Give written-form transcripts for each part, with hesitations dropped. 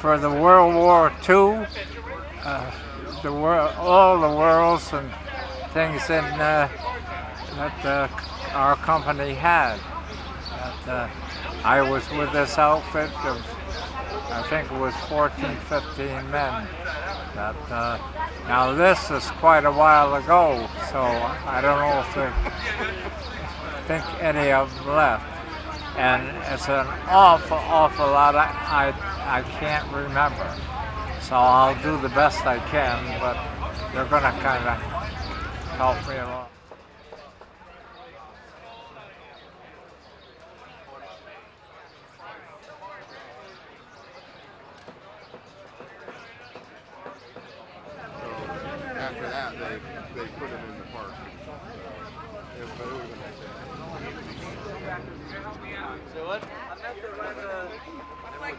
for the World War II, all the worlds and things that our company had. That, I was with this outfit of, I think it was 14, 15 men. That, now this is quite a while ago, so I don't know if think any of them left. And it's an awful lot I can't remember. So I'll do the best I can, but they're going to kind of help me along. After that, they put him in the park. But it would have been nice. So what? I'm at the right.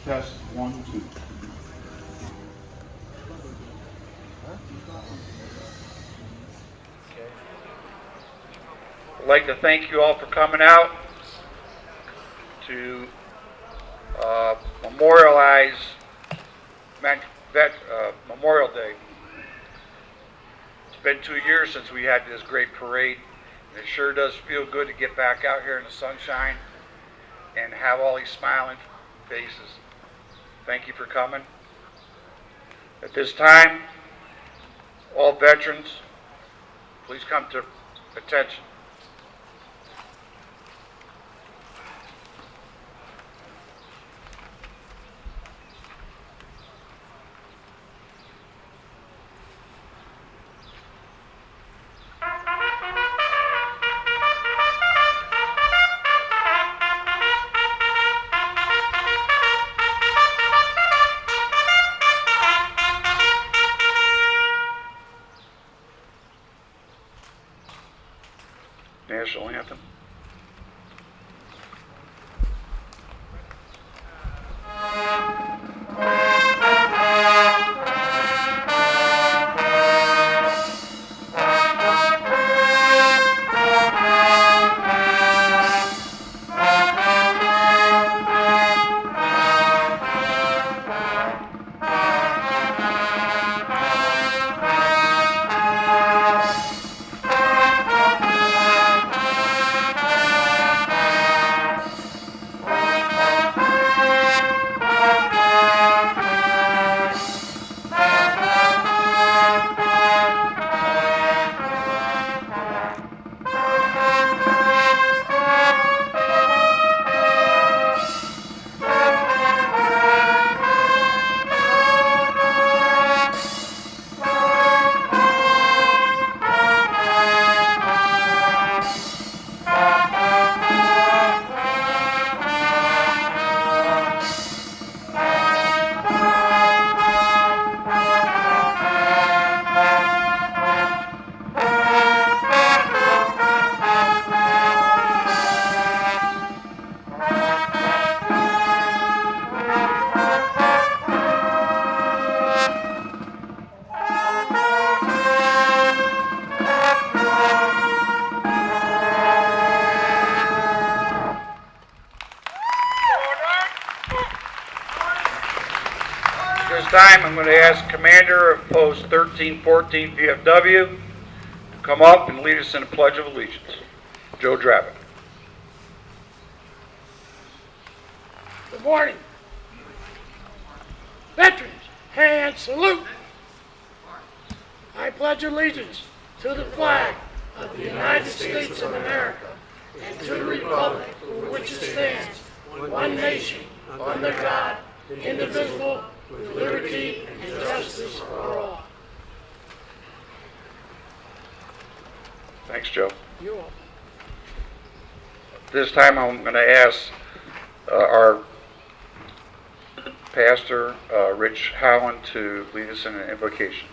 Test 1, 2. I'd like to thank you all for coming out to memorialize Memorial Day. It's been 2 years since we had this great parade, and it sure does feel good to get back out here in the sunshine and have all these smiling faces. Thank you for coming. At this time, all veterans, please come to attention. National anthem. This time I'm going to ask Commander of Post 1314 VFW to come up and lead us in a Pledge of Allegiance. Joe Dravitt. Good morning. Veterans, hand salute. I pledge allegiance to the flag of the United States of America and to the republic for which it stands, one nation, under God, indivisible, with liberty and justice for all. Thanks, Joe. You're welcome. This time I'm going to ask our pastor, Rich Howland, to lead us in an invocation.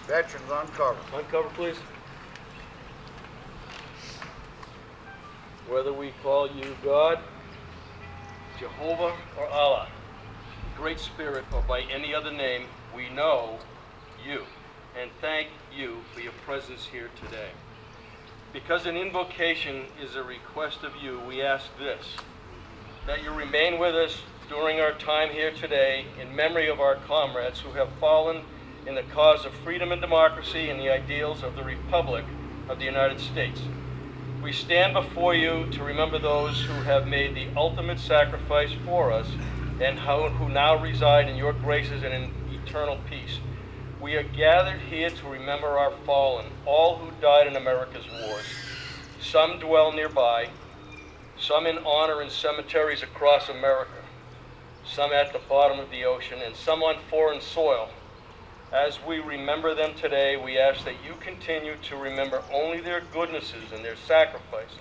Veterans, uncover. Uncover, please. Whether we call you God, Jehovah, or Allah, Great Spirit, or by any other name, we know you and thank you for your presence here today. Because an invocation is a request of you, we ask this, that you remain with us during our time here today in memory of our comrades who have fallen in the cause of freedom and democracy and the ideals of the Republic of the United States. We stand before you to remember those who have made the ultimate sacrifice for us and who now reside in your graces and in eternal peace. We are gathered here to remember our fallen, all who died in America's wars. Some dwell nearby, some in honor in cemeteries across America, some at the bottom of the ocean, and some on foreign soil. As we remember them today, we ask that you continue to remember only their goodnesses and their sacrifices.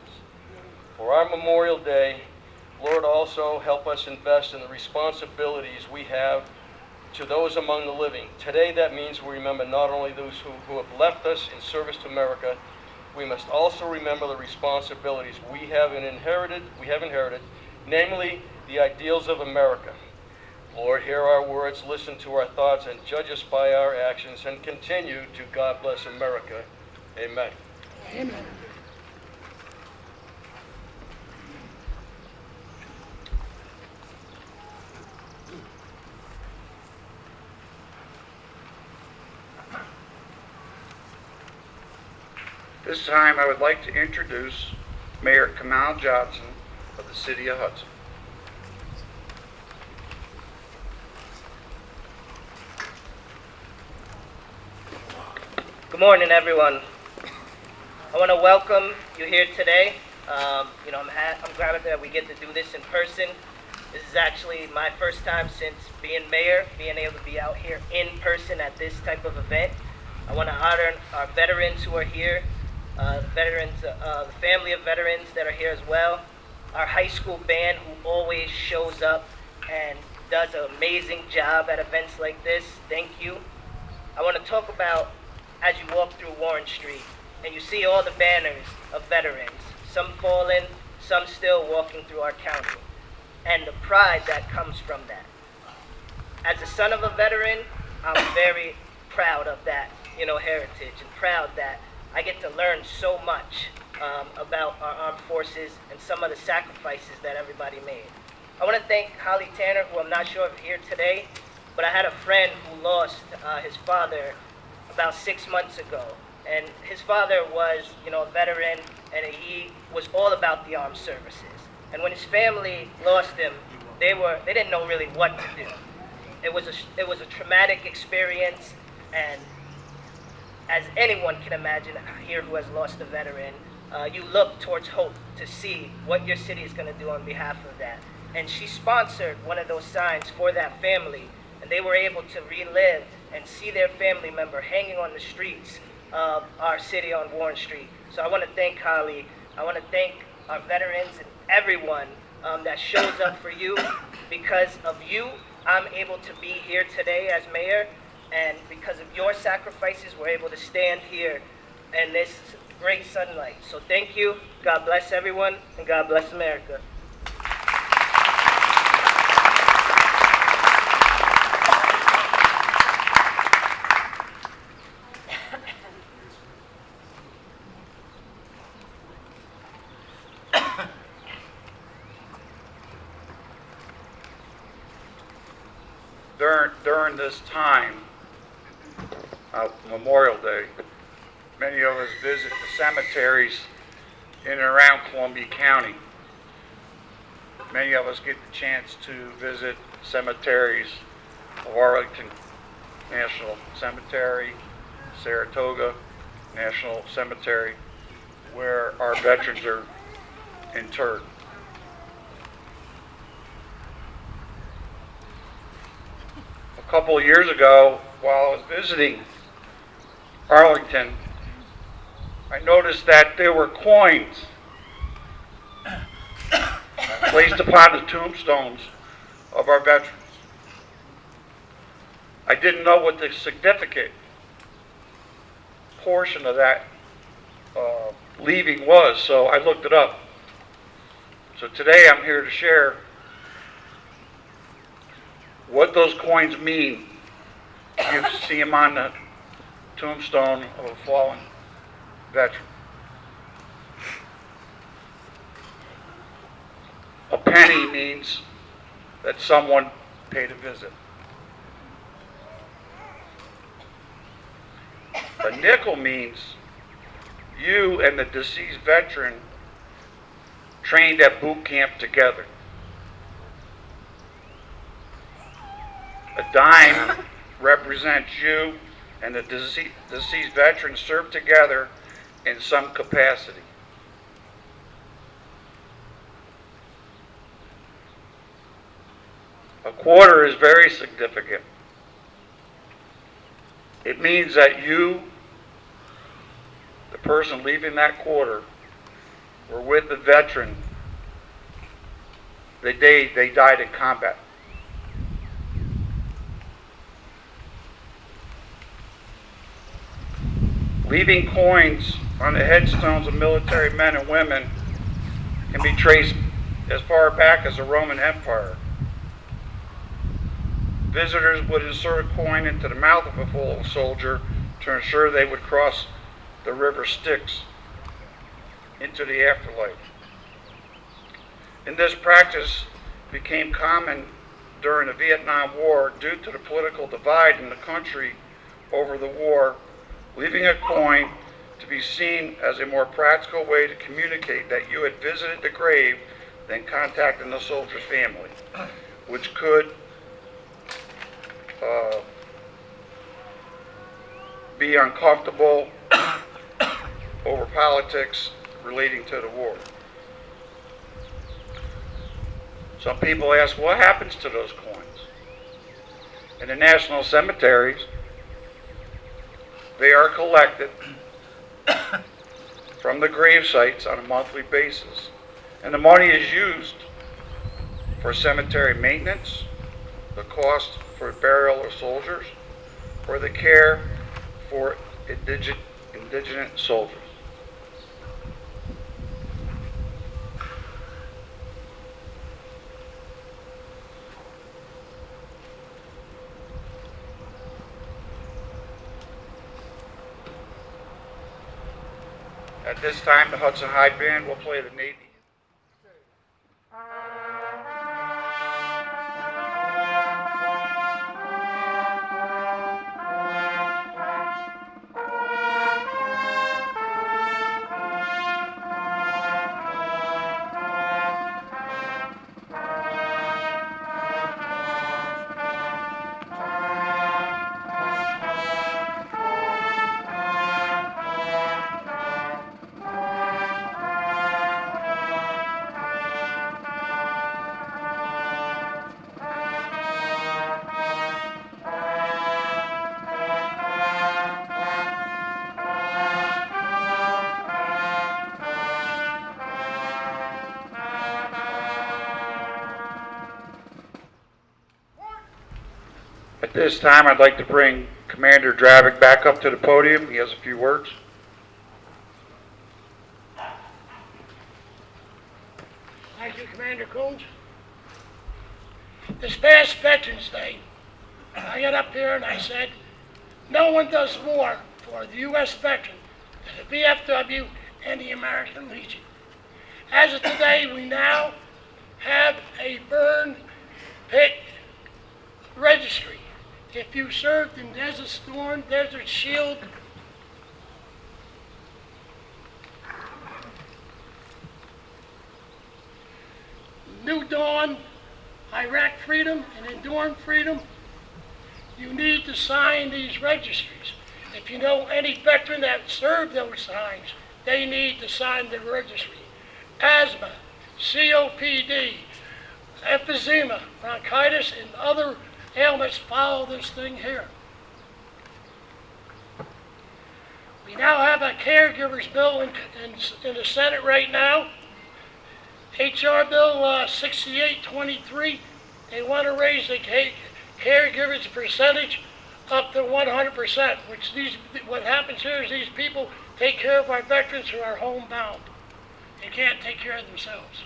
For our Memorial Day, Lord, also help us invest in the responsibilities we have to those among the living. Today, that means we remember not only those who have left us in service to America, we must also remember the responsibilities we have inherited, namely the ideals of America. Lord, hear our words, listen to our thoughts, and judge us by our actions, and continue to God bless America. Amen. Amen. This time I would like to introduce Mayor Kamal Johnson of the City of Hudson. Good morning, everyone. I want to welcome you here today. I'm glad that we get to do this in person. This is actually my first time since being mayor, being able to be out here in person at this type of event. I want to honor our veterans who are here, the family of veterans that are here as well, our high school band who always shows up and does an amazing job at events like this. Thank you. I want to talk about, as you walk through Warren Street and you see all the banners of veterans, some fallen, some still walking through our county, and the pride that comes from that. As a son of a veteran, I'm very proud of that, heritage, and proud that I get to learn so much about our armed forces and some of the sacrifices that everybody made. I want to thank Holly Tanner, who I'm not sure if here today, but I had a friend who lost his father about 6 months ago. And his father was, a veteran, and he was all about the armed services. And when his family lost him, they didn't know really what to do. It was a traumatic experience, and as anyone can imagine here who has lost a veteran, you look towards hope to see what your city is going to do on behalf of that. And she sponsored one of those signs for that family, and they were able to relive and see their family member hanging on the streets of our city on Warren Street. So I want to thank Holly. I want to thank our veterans and everyone that shows up for you. Because of you, I'm able to be here today as mayor, and because of your sacrifices, we're able to stand here in this great sunlight. So thank you. God bless everyone, and God bless America. During this time of Memorial Day, many of us visit the cemeteries in and around Columbia County. Many of us get the chance to visit cemeteries of Arlington National Cemetery, Saratoga National Cemetery, where our veterans are interred. A couple of years ago, while I was visiting Arlington, I noticed that there were coins placed upon the tombstones of our veterans. I didn't know what the significant portion of that leaving was, so I looked it up. So today I'm here to share what those coins mean. You see them on the tombstone of a fallen veteran. A penny means that someone paid a visit. A nickel means you and the deceased veteran trained at boot camp together. A dime represents you and the deceased veteran served together in some capacity. A quarter is very significant. It means that you, the person leaving that quarter, were with the veteran the day they died in combat. leaving coins on the headstones of military men and women can be traced as far back as the Roman Empire. Visitors would insert a coin into the mouth of a fallen soldier to ensure they would cross the river Styx into the afterlife. And this practice became common during the Vietnam War due to the political divide in the country over the war, leaving a coin to be seen as a more practical way to communicate that you had visited the grave than contacting the soldier's family, which could be uncomfortable over politics relating to the war. Some people ask, what happens to those coins? In the national cemeteries, they are collected from the grave sites on a monthly basis. And the money is used for cemetery maintenance, the cost for burial of soldiers, or the care for indigent soldiers. At this time, the Hudson High Band will play the Navy. At this time, I'd like to bring Commander Dravik back up to the podium. He has a few words. Thank you, Commander Coons. This past Veterans Day, I got up here and I said, no one does more for the U.S. veteran than the VFW and the American Legion. As of today, we now have a burn pit registry. If you served in Desert Storm, Desert Shield, New Dawn, Iraq Freedom, and Enduring Freedom, you need to sign these registries. If you know any veteran that served those times, they need to sign the registry. Asthma, COPD, emphysema, bronchitis, and other ailments follow this thing here. We now have a caregivers bill in the Senate right now. HR Bill 6823. They want to raise the caregivers percentage up to 100%, which what happens here is these people take care of our veterans who are homebound. They can't take care of themselves.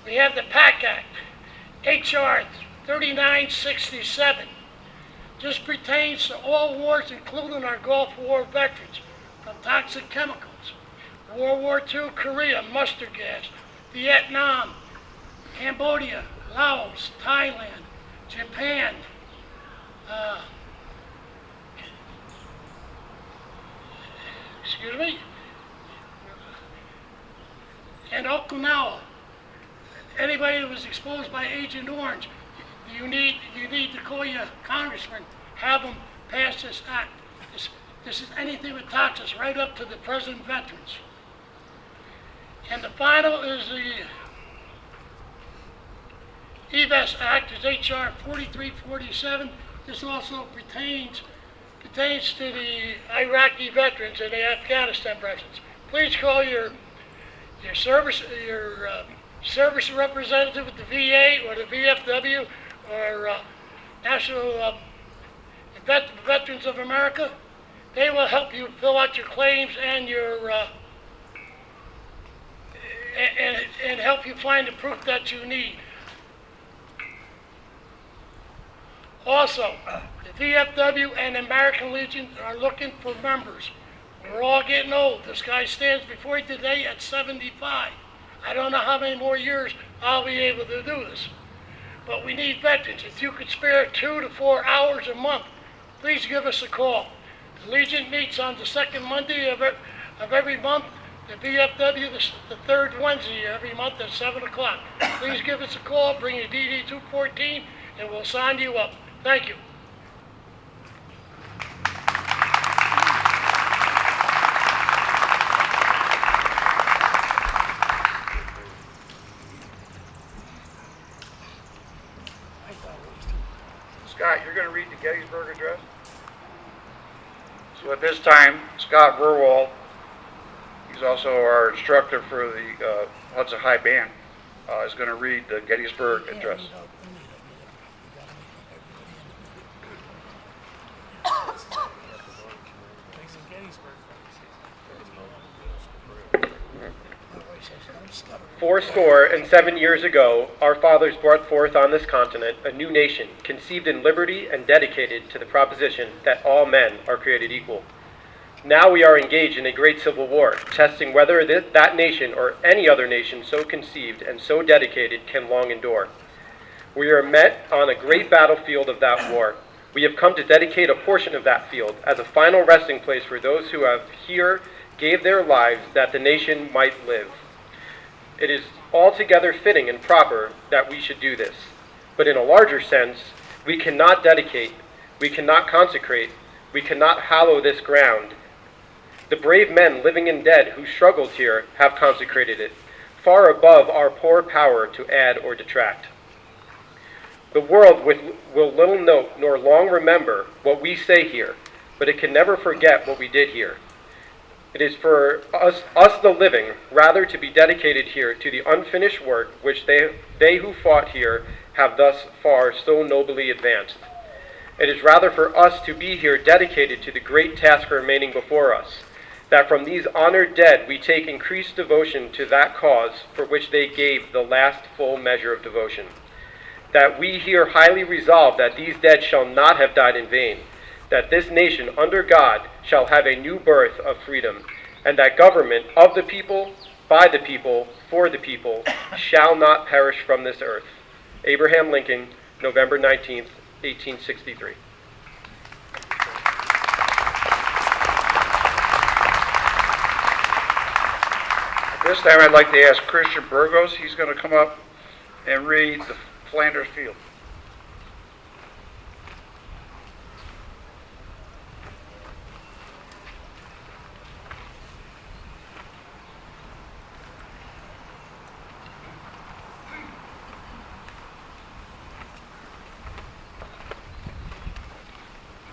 We have the PAC Act. HR 3967. This pertains to all wars, including our Gulf War veterans, from toxic chemicals, World War II, Korea, mustard gas, Vietnam, Cambodia, Laos, Thailand, Japan, and Okinawa. Anybody that was exposed by Agent Orange, you need to call your congressman, have them pass this act. This is anything with toxins, right up to the present veterans. And the final is the EVAS Act, is HR 4347. This also pertains to the Iraqi veterans and the Afghanistan veterans. Please call your service representative at the VA or the VFW or National Veterans of America. They will help you fill out your claims and your and help you find the proof that you need. Also, the VFW and American Legion are looking for members. We're all getting old. This guy stands before you today at 75. I don't know how many more years I'll be able to do this. But we need veterans. If you could spare 2 to 4 hours a month, please give us a call. The Legion meets on the second Monday of every month. The VFW, the third Wednesday every month at 7 o'clock. Please give us a call, bring your DD-214, and we'll sign you up. Thank you. Scott, you're going to read the Gettysburg Address? So at this time, Scott Verwald, he's also our instructor for the Hudson High Band, is going to read the Gettysburg Address. Fourscore and 7 years ago, our fathers brought forth on this continent a new nation, conceived in liberty and dedicated to the proposition that all men are created equal. Now we are engaged in a great civil war, testing whether that nation or any other nation so conceived and so dedicated can long endure. We are met on a great battlefield of that war. We have come to dedicate a portion of that field as a final resting place for those who have here gave their lives that the nation might live. It is altogether fitting and proper that we should do this. But in a larger sense, we cannot dedicate, we cannot consecrate, we cannot hallow this ground. The brave men living and dead who struggled here have consecrated it, far above our poor power to add or detract. The world will little note nor long remember what we say here, but it can never forget what we did here. It is for us the living, rather to be dedicated here to the unfinished work which they who fought here have thus far so nobly advanced. It is rather for us to be here dedicated to the great task remaining before us, that from these honored dead we take increased devotion to that cause for which they gave the last full measure of devotion. That we here highly resolve that these dead shall not have died in vain, that this nation under God shall have a new birth of freedom, and that government of the people, by the people, for the people, shall not perish from this earth. Abraham Lincoln, November 19th, 1863. At this time, I'd like to ask Christian Burgos. He's going to come up and read the Flanders Fields.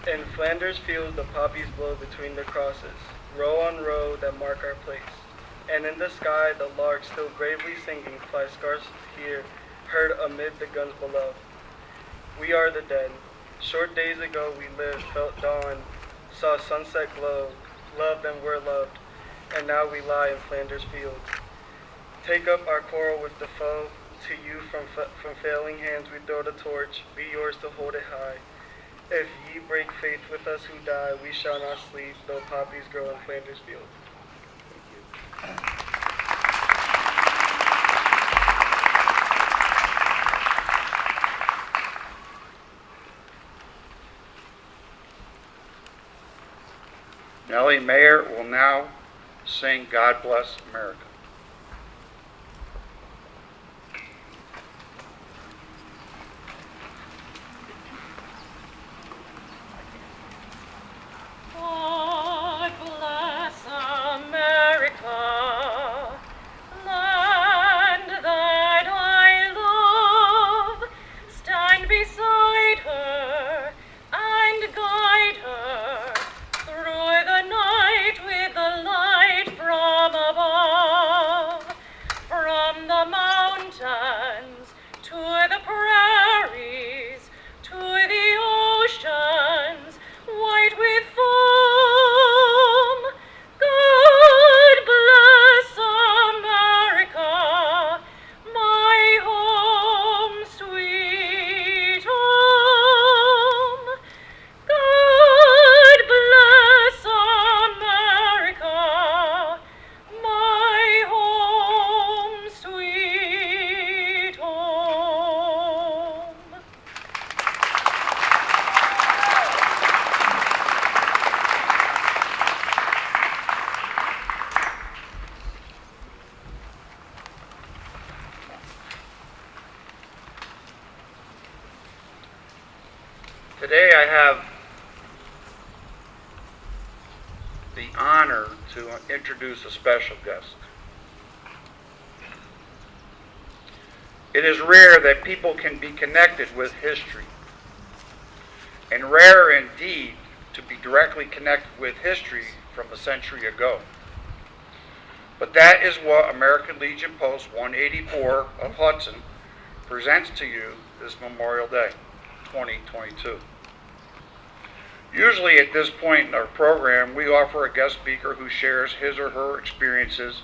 In Flanders Fields the poppies blow between the crosses, row on row that mark our place. And in the sky the lark still gravely singing flies scarce here, heard amid the guns below. We are the dead. Short days ago we lived, felt dawn, saw sunset glow, loved and were loved, and now we lie in Flanders Fields. Take up our quarrel with the foe, to you from failing hands we throw the torch, be yours to hold it high. If ye break faith with us who die, we shall not sleep, though poppies grow in Flanders Fields. Nellie Mayer will now sing God Bless America. God bless America, land that I love. Stand beside her and guide her through the night with the light from above. Today I have the honor to introduce a special guest. It is rare that people can be connected with history, and rare indeed to be directly connected with history from a century ago. But that is what American Legion Post 184 of Hudson presents to you this Memorial Day, 2022. Usually at this point in our program, we offer a guest speaker who shares his or her experiences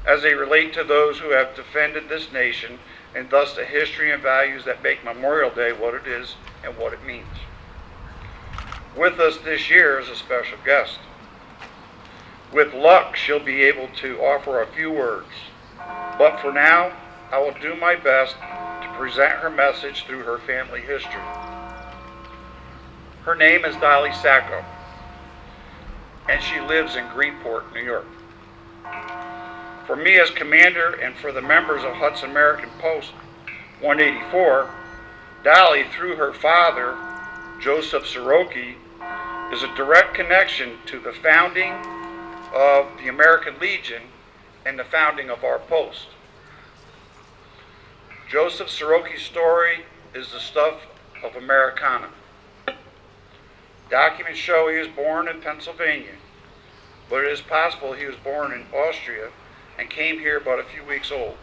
as they relate to those who have defended this nation and thus the history and values that make Memorial Day what it is and what it means. With us this year is a special guest. With luck, she'll be able to offer a few words. But for now, I will do my best to present her message through her family history. Her name is Dolly Sacco, and she lives in Greenport, New York. For me as commander and for the members of Hudson American Post 184, Dolly, through her father, Joseph Sirocki, is a direct connection to the founding of the American Legion and the founding of our post. Joseph Sirocki's story is the stuff of Americana. Documents show he was born in Pennsylvania, but it is possible he was born in Austria and came here about a few weeks old.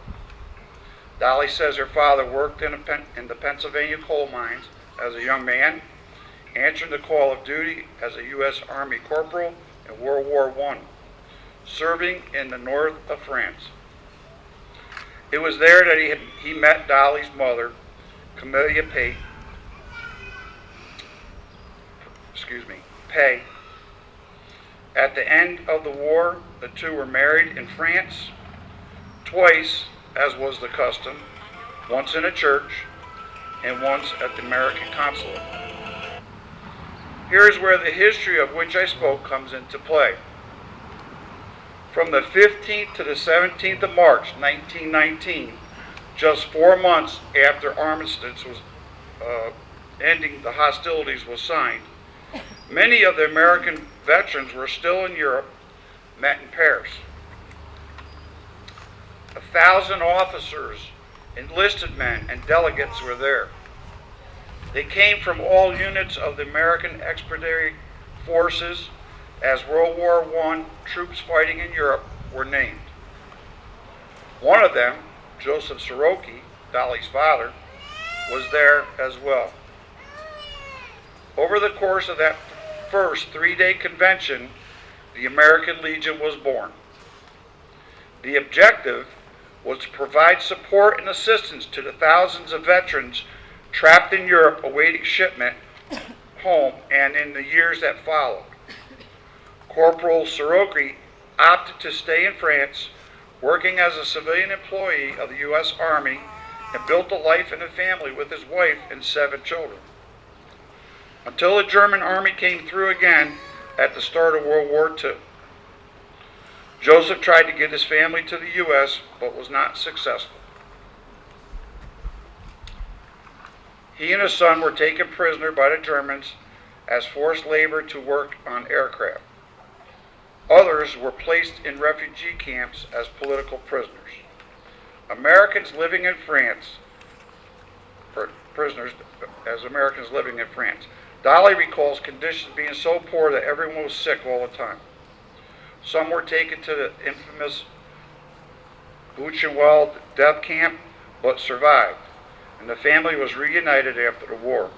Dolly says her father worked in the Pennsylvania coal mines as a young man, answering the call of duty as a U.S. Army corporal in World War I, serving in the north of France. It was there that he met Dolly's mother, Camelia Pay. At the end of the war, the two were married in France twice, as was the custom, once in a church and once at the American consulate. Here is where the history of which I spoke comes into play. From the 15th to the 17th of March, 1919, just 4 months after armistice was ending the hostilities was signed, many of the American veterans were still in Europe, met in Paris. 1,000 officers, enlisted men, and delegates were there. They came from all units of the American Expeditionary Forces as World War I troops fighting in Europe were named. One of them, Joseph Sirocki, Dolly's father, was there as well. Over the course of that first 3-day convention, the American Legion was born. The objective was to provide support and assistance to the thousands of veterans trapped in Europe awaiting shipment home and in the years that followed. Corporal Sirocki opted to stay in France, working as a civilian employee of the U.S. Army, and built a life and a family with his wife and 7 children. Until the German army came through again at the start of World War II. Joseph tried to get his family to the U.S., but was not successful. He and his son were taken prisoner by the Germans as forced labor to work on aircraft. Others were placed in refugee camps as political prisoners. Americans living in France, prisoners as Americans living in France. Dolly recalls conditions being so poor that everyone was sick all the time. Some were taken to the infamous Buchenwald death camp, but survived, and the family was reunited after the war.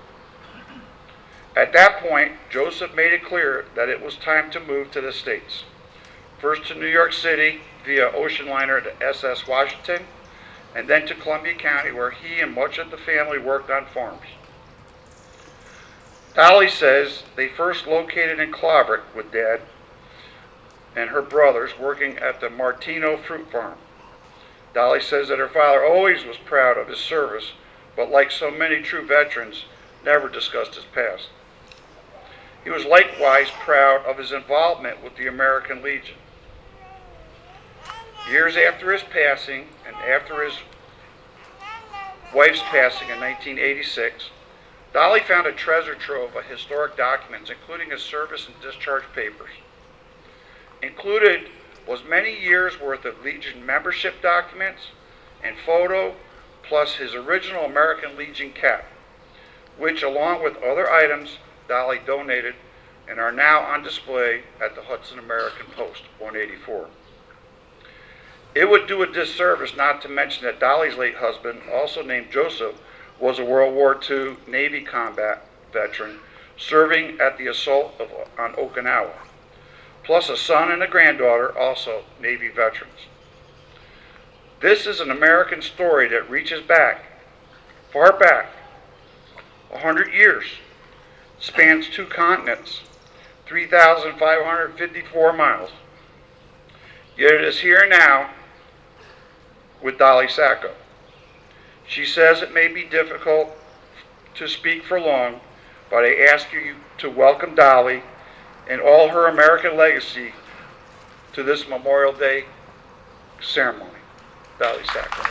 At that point, Joseph made it clear that it was time to move to the States. First to New York City via ocean liner to SS Washington, and then to Columbia County, where he and much of the family worked on farms. Dolly says they first located in Clobbeck with Dad and her brothers working at the Martino fruit farm. Dolly says that her father always was proud of his service, but like so many true veterans, never discussed his past. He was likewise proud of his involvement with the American Legion. Years after his passing, and after his wife's passing in 1986, Dolly found a treasure trove of historic documents, including his service and discharge papers. Included was many years' worth of Legion membership documents and photo, plus his original American Legion cap, which, along with other items, Dolly donated and are now on display at the Hudson American Post, 184. It would do a disservice not to mention that Dolly's late husband, also named Joseph, was a World War II Navy combat veteran serving at the assault on Okinawa, plus a son and a granddaughter, also Navy veterans. This is an American story that reaches back, far back, 100 years, spans 2 continents, 3,554 miles. Yet it is here now with Dolly Sacco. She says it may be difficult to speak for long, but I ask you to welcome Dolly and all her American legacy to this Memorial Day ceremony. Dolly Sacco.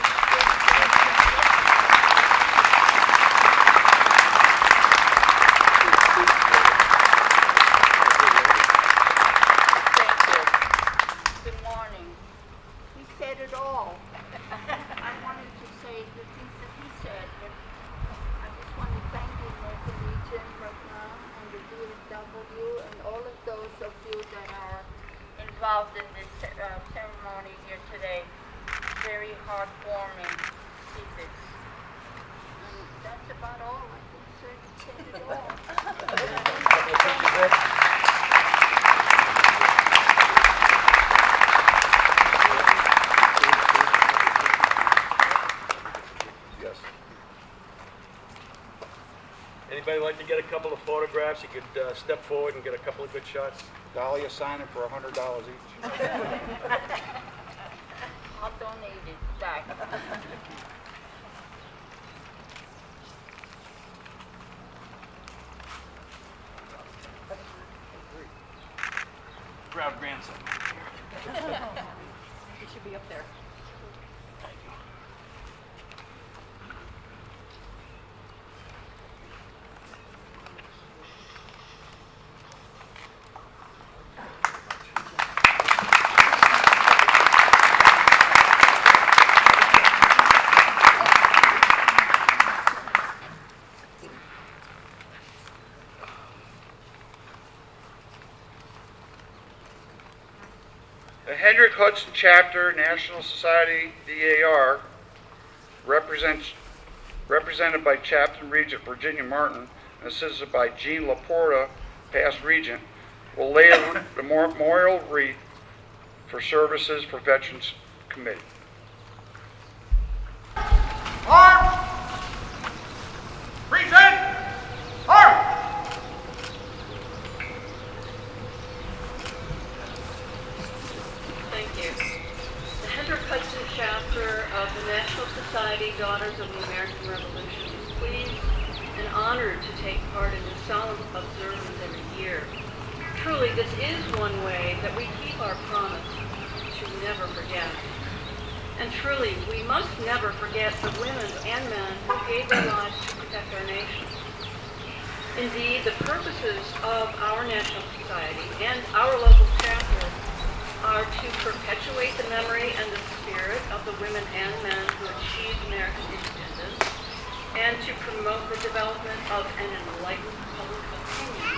Good morning. He said it all. I wanted to say the things that he said, but I just want to thank the American Legion right now and the DFW and all of those of you that are involved in this ceremony here today. Very heartwarming to see this. And that's about all. I think sir said it all. Yes. Anybody like to get a couple of photographs? You could step forward and get a couple of good shots. Dolly is signing for $100 each. I'll donate it back. Proud grandson. It should be up there. The Hendrick Hudson Chapter, National Society DAR, represented by Chaplain Regent Virginia Martin and assisted by Jean Laporta, past Regent, will lay the memorial wreath for services for Veterans Committee. Arms! Present! Arms! Thank you. The Hendrick Hudson chapter of the National Society Daughters of the American Revolution is pleased and honored to take part in this solemn observance every year. Truly, this is one way that we keep our promise to never forget. And truly, we must never forget the women and men who gave their lives to protect our nation. Indeed, the purposes of our National Society and our local chapter are to perpetuate the memory and the spirit of the women and men who achieved American independence, and to promote the development of an enlightened public opinion,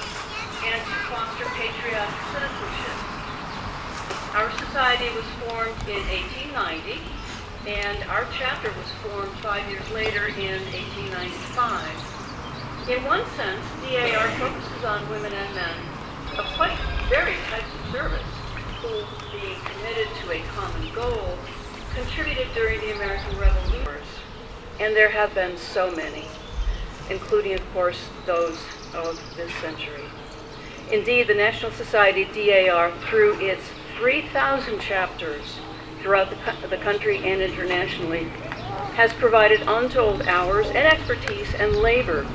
and to foster patriotic citizenship. Our society was formed in 1890, and our chapter was formed 5 years later in 1895. In one sense, DAR focuses on women and men of quite varied types of service, who, being committed to a common goal, contributed during the American Revolution. And there have been so many, including, of course, those of this century. Indeed, the National Society DAR, through its 3,000 chapters throughout the country and internationally, has provided untold hours and expertise and labor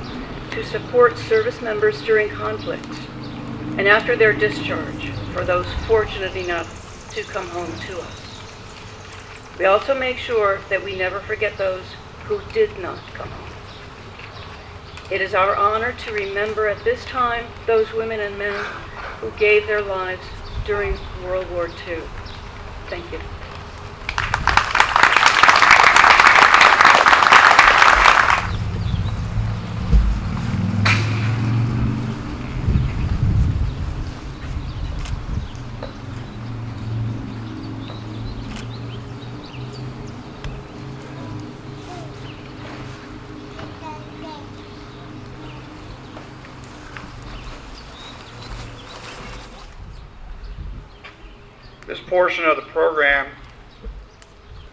to support service members during conflicts and after their discharge for those fortunate enough to come home to us. We also make sure that we never forget those who did not come home. It is our honor to remember at this time those women and men who gave their lives during World War II. Thank you. This portion of the program,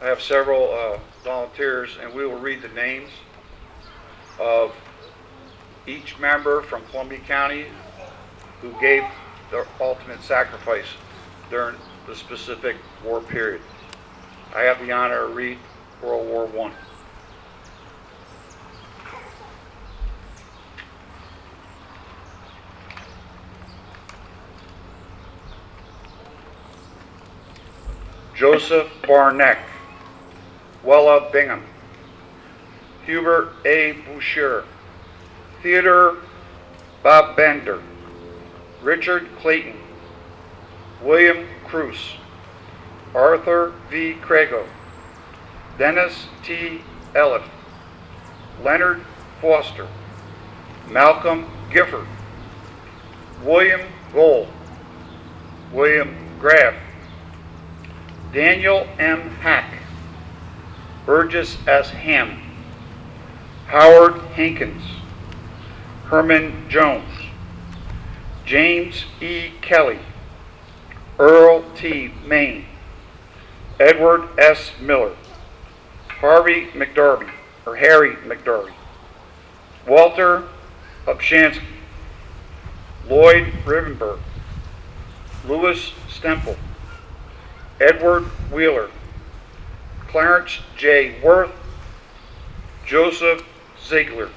I have several volunteers, and we will read the names of each member from Columbia County who gave their ultimate sacrifice during the specific war period. I have the honor to read World War I. Joseph Barneck, Wella Bingham, Hubert A. Boucher, Theodore Bob Bender, Richard Clayton, William Cruz, Arthur V. Crago, Dennis T. Elliff, Leonard Foster, Malcolm Gifford, William Gold, William Graff, Daniel M. Hack, Burgess S. Ham, Howard Hankins, Herman Jones, James E. Kelly, Earl T. Main, Edward S. Miller, Harry McDarby, Walter Upshansky, Lloyd Rivenberg, Louis Stemple, Edward Wheeler, Clarence J. Worth, Joseph Ziegler.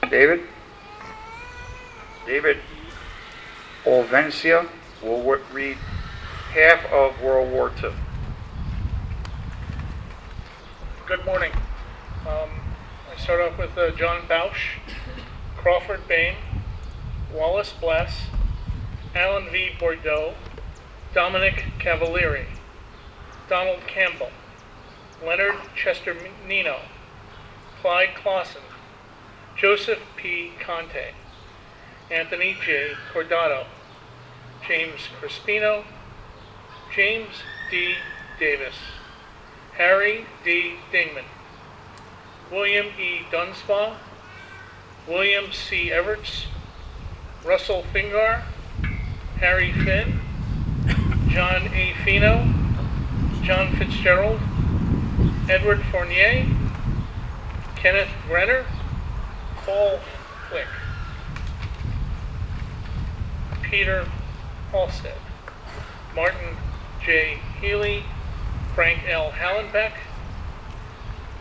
David Olvencia will read half of World War II. Good morning. I start off with John Bausch, Crawford Bain, Wallace Bless, Alan V. Bordeaux, Dominic Cavalieri, Donald Campbell, Leonard Chester Nino, Clyde Clausen, Joseph P. Conte, Anthony J. Cordato, James Crispino, James D. Davis, Harry D. Dingman, William E. Dunspaugh, William C. Everts, Russell Fingar, Harry Finn, John A. Fino, John Fitzgerald, Edward Fournier, Kenneth Brenner, Paul Flick, Peter Halstead, Martin J. Healy, Frank L. Hallenbeck,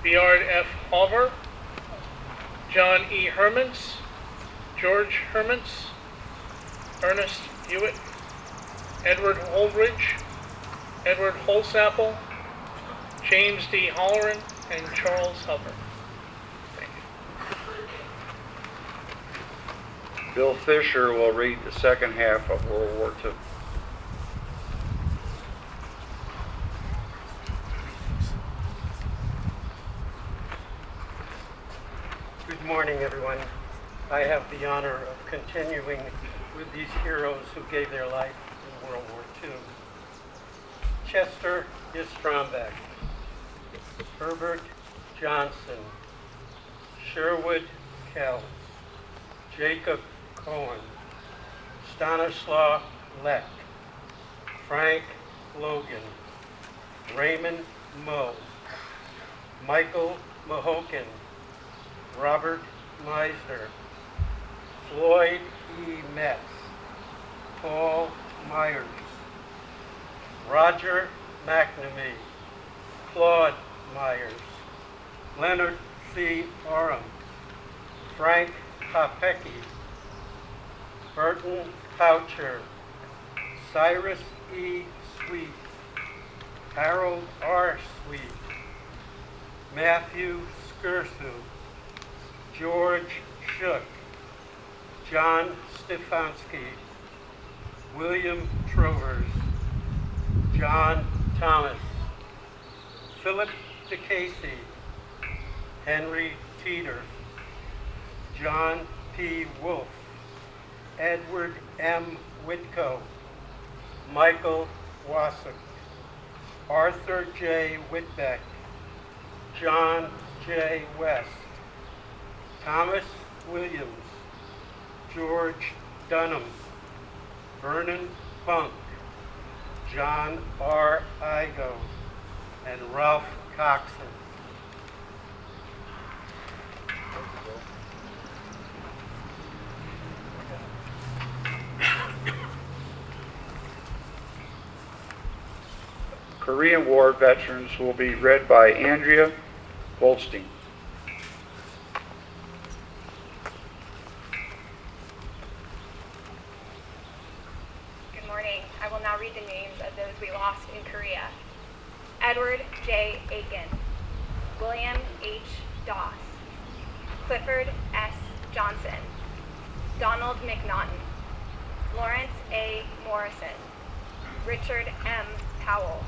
Beard F. Hauver, John E. Hermans, George Hermans, Ernest Hewitt, Edward Holdridge, Edward Holsapple, James D. Holleran, and Charles Hubbard. Thank you. Bill Fisher will read the second half of World War II. Good morning, everyone. I have the honor of continuing with these heroes who gave their life in World War II. Chester Ystrombeck, Herbert Johnson, Sherwood Kells, Jacob Cohen, Stanislaw Leck, Frank Logan, Raymond Moe, Michael Mahoken, Robert Meisner, Floyd E. Metz, Paul Myers, Roger McNamee, Claude Myers, Leonard C. Oram, Frank Kopecki, Burton Poucher, Cyrus E. Sweet, Harold R. Sweet, Matthew Skirsu, George Shook, John Stefanski, William Trovers, John Thomas, Philip DeCasey, Henry Teeter, John P. Wolfe, Edward M. Whitco, Michael Wasik, Arthur J. Whitbeck, John J. West, Thomas Williams, George Dunham, Vernon Funk, John R. Igo, and Ralph Coxon. Korean War veterans will be read by Andrea Goldstein. Good morning. I will now read the names of those we lost in Korea. Edward J. Aiken, William H. Doss, Clifford S. Johnson, Donald McNaughton, Lawrence A. Morrison, Richard M. Powell,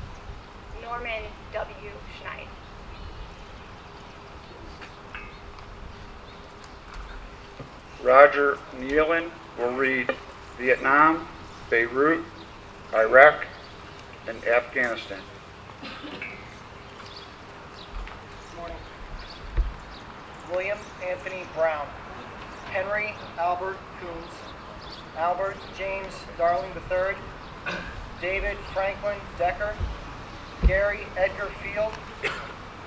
Norman W. Schneid. Roger Nealon will read Vietnam, Beirut, Iraq, and Afghanistan. Morning. William Anthony Brown, Henry Albert Coombs, Albert James Darling III, David Franklin Decker, Gary Edgar Field,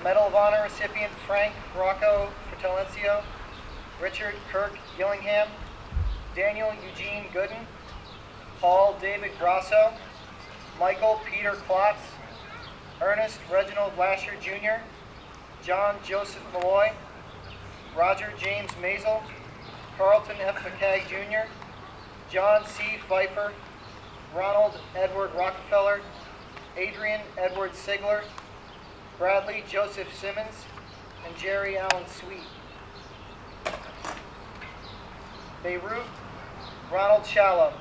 Medal of Honor recipient Frank Rocco Fratellencio, Richard Kirk Gillingham, Daniel Eugene Gooden, Paul David Grasso, Michael Peter Klotz, Ernest Reginald Lasher Jr., John Joseph Malloy, Roger James Mazel, Carlton F. McKay Jr., John C. Pfeiffer, Ronald Edward Rockefeller, Adrian Edward Sigler, Bradley Joseph Simmons, and Jerry Allen Sweet. Beirut, Ronald Shallow.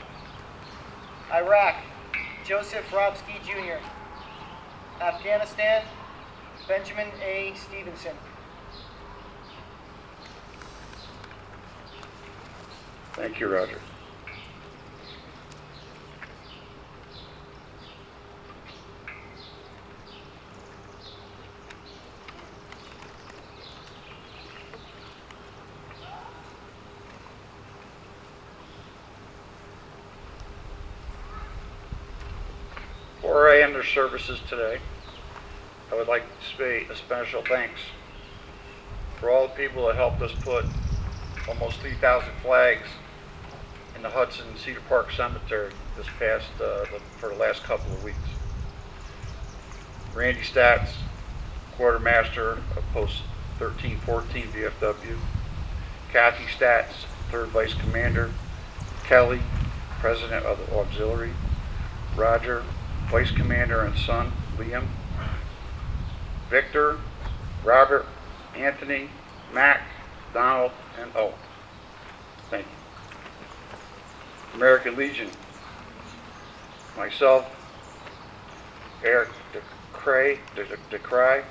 Iraq, Joseph Robsky Jr. Afghanistan, Benjamin A. Stevenson. Thank you, Roger. Before I end our services today, I would like to say a special thanks for all the people that helped us put almost 3,000 flags in the Hudson Cedar Park Cemetery this past, for the last couple of weeks. Randy Statz, Quartermaster of Post 1314 VFW, Kathy Statz, 3rd Vice Commander, Kelly, President of the Auxiliary, Roger, Vice Commander and son, Liam, Victor, Robert, Anthony, Mac, Donald, and Owen. Thank you. American Legion, myself, Eric DeCry,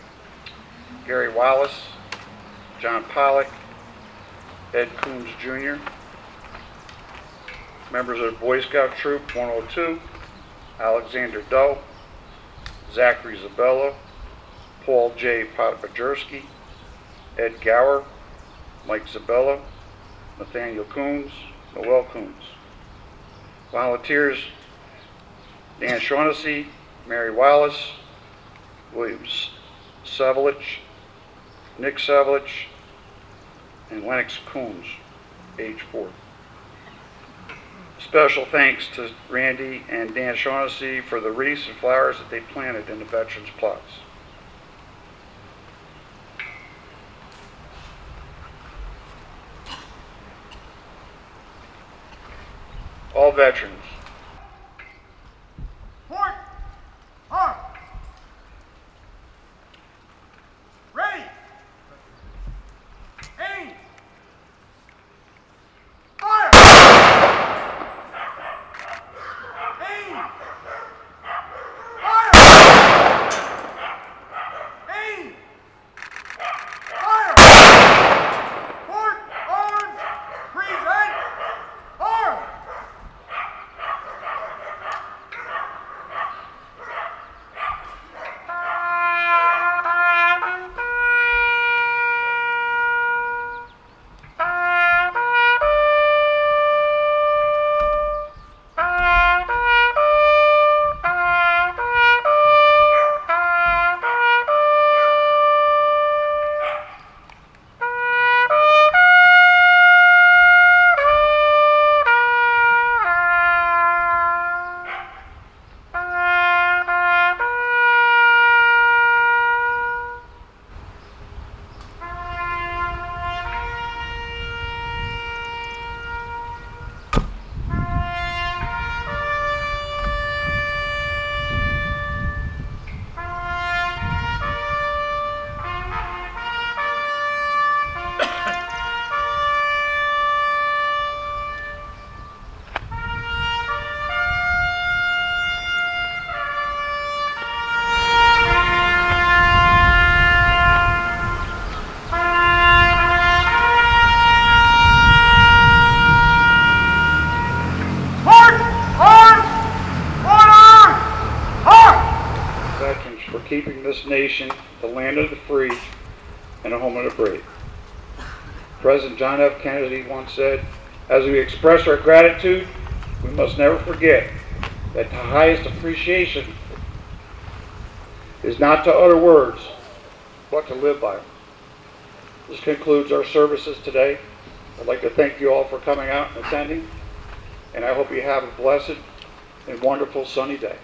Gary Wallace, John Pollock, Ed Coombs Jr., members of the Boy Scout Troop 102, Alexander Doe, Zachary Zabella, Paul J. Podbajerski, Ed Gower, Mike Zabella, Nathaniel Coombs, Noel Coombs. Volunteers, Dan Shaughnessy, Mary Wallace, William Sevelich, Nick Sevelich, and Lennox Coombs, age 4. Special thanks to Randy and Dan Shaughnessy for the wreaths and flowers that they planted in the veterans' plots. All veterans, Port! keeping this nation the land of the free and a home of the brave. President John F. Kennedy once said, as we express our gratitude, we must never forget that the highest appreciation is not to utter words, but to live by them. This concludes our services today. I'd like to thank you all for coming out and attending, and I hope you have a blessed and wonderful sunny day.